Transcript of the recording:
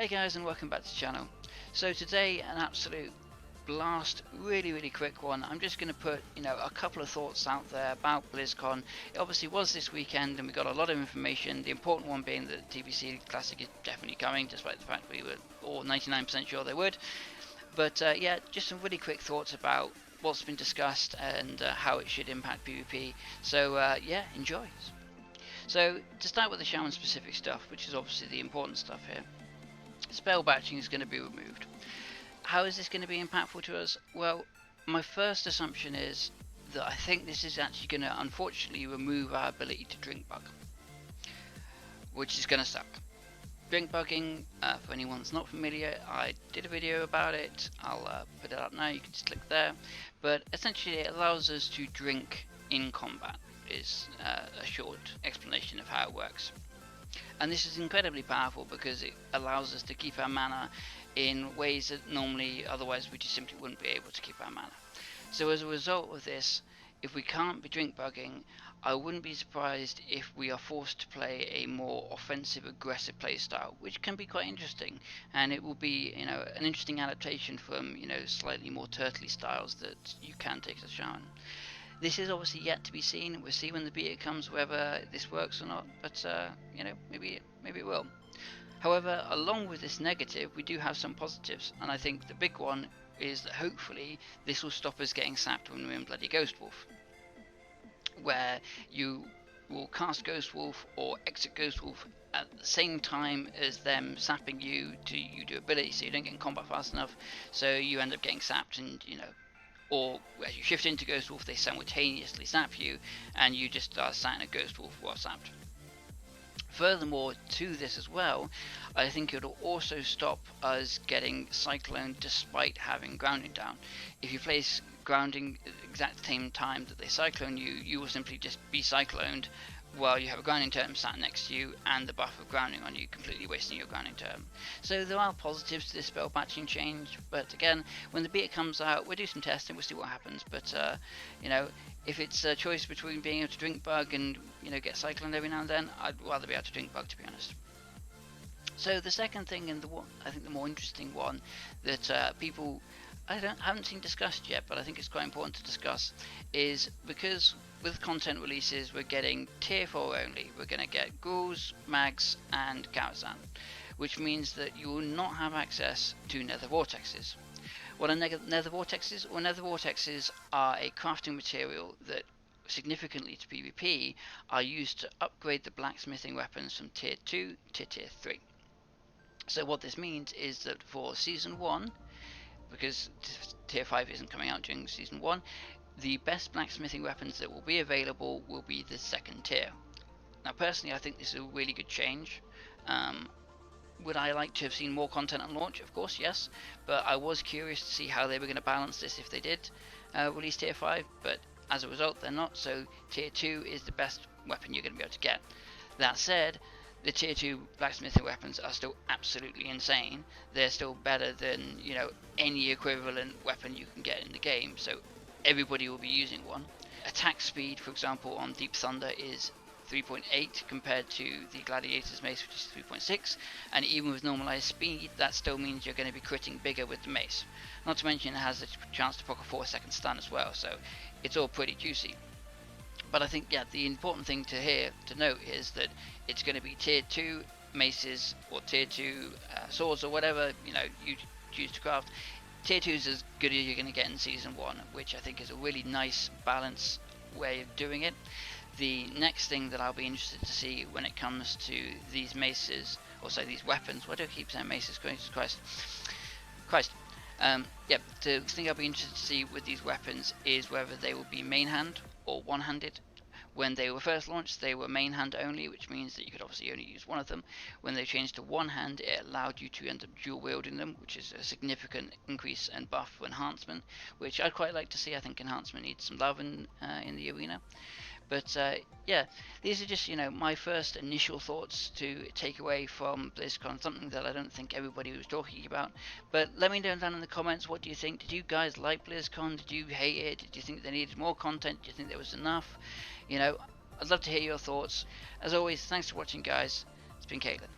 Hey guys, and welcome back to the channel. So today, an absolute blast, really quick one. I'm just going to put a couple of thoughts out there about BlizzCon. It obviously was this weekend and we got a lot of information, the important one being that the TBC Classic is definitely coming, despite the fact we were all 99% sure they would. But yeah, just some really quick thoughts about what's been discussed and how it should impact PvP. So yeah, enjoy. So to start with the Shaman specific stuff, which is obviously the important stuff here. Spell batching is going to be removed. How is this going to be impactful to us? Well, my first assumption is that I think this is actually going to unfortunately remove our ability to drink bug, which is going to suck. Drink bugging, for anyone that's not familiar, I did a video about it. I'll put it up now, you can just click there. But essentially it allows us to drink in combat, is a short explanation of how it works. And this is incredibly powerful because it allows us to keep our mana in ways that normally otherwise we just simply wouldn't be able to keep our mana. So as a result of this, if we can't be drink bugging, I wouldn't be surprised if we are forced to play a more offensive, aggressive playstyle, which can be quite interesting, and it will be an interesting adaptation from slightly more turtly styles that you can take as a Shaman. This is obviously yet to be seen. We'll see when the beta comes whether this works or not, but maybe it will. However, along with this negative, we do have some positives, and I think the big one is that hopefully this will stop us getting sapped when we're in bloody Ghost Wolf, where you will cast Ghost Wolf or exit Ghost Wolf at the same time as them sapping you to do ability, so you don't get in combat fast enough, so you end up getting sapped, and or as you shift into Ghost Wolf, they simultaneously sap you, and you just are sat in a Ghost Wolf while sapped. Furthermore, to this as well, I think it'll also stop us getting cycloned despite having grounding down. If you place grounding at the exact same time that they cyclone you, you will simply just be cycloned while you have a grounding term sat next to you and the buff of grounding on you, completely wasting your grounding term. So there are positives to this spell batching change, but again, when the beta comes out, we'll do some testing, we'll see what happens, but if it's a choice between being able to drink bug and get cycloned every now and then, I'd rather be able to drink bug, to be honest. So the second thing, and I think the more interesting one that people haven't seen discussed yet, but I think it's quite important to discuss, is because with content releases we're getting tier 4 only. We're going to get ghouls, mags and Karazhan, which means that you will not have access to nether vortexes. What are nether vortexes? Well, nether vortexes are a crafting material that significantly to PvP are used to upgrade the blacksmithing weapons from tier 2 to tier 3. So what this means is that for season 1, because tier 5 isn't coming out during season 1, the best blacksmithing weapons that will be available will be the second tier. Now personally I think this is a really good change. Would I like to have seen more content on launch? Of course yes, but I was curious to see how they were going to balance this if they did release tier 5, but as a result they're not, so tier 2 is the best weapon you're going to be able to get. That said, the tier 2 blacksmithing weapons are still absolutely insane. They're still better than any equivalent weapon you can get in the game, so everybody will be using one. Attack speed, for example, on Deep Thunder is 3.8 compared to the Gladiator's mace, which is 3.6, and even with normalized speed that still means you're going to be critting bigger with the mace. Not to mention it has a chance to proc a 4-second stun as well, so it's all pretty juicy. But I think the important thing to note is that it's going to be tier 2 maces or tier 2 swords or whatever you choose to craft. Tier 2 is as good as you're going to get in season 1, which I think is a really nice balanced way of doing it. The next thing that I'll be interested to see when it comes to these maces, or say these weapons, why do I keep saying maces? Christ. The thing I'll be interested to see with these weapons is whether they will be main hand or one-handed. When they were first launched, they were main hand only, which means that you could obviously only use one of them. When they changed to one hand, it allowed you to end up dual wielding them, which is a significant increase and buff for enhancement, which I'd quite like to see. I think enhancement needs some love in the arena. But yeah, these are just my first initial thoughts to take away from BlizzCon, something that I don't think everybody was talking about. But let me know down in the comments, what do you think? Did you guys like BlizzCon? Did you hate it? Did you think they needed more content? Do you think there was enough? I'd love to hear your thoughts. As always, thanks for watching guys. It's been Caitlin.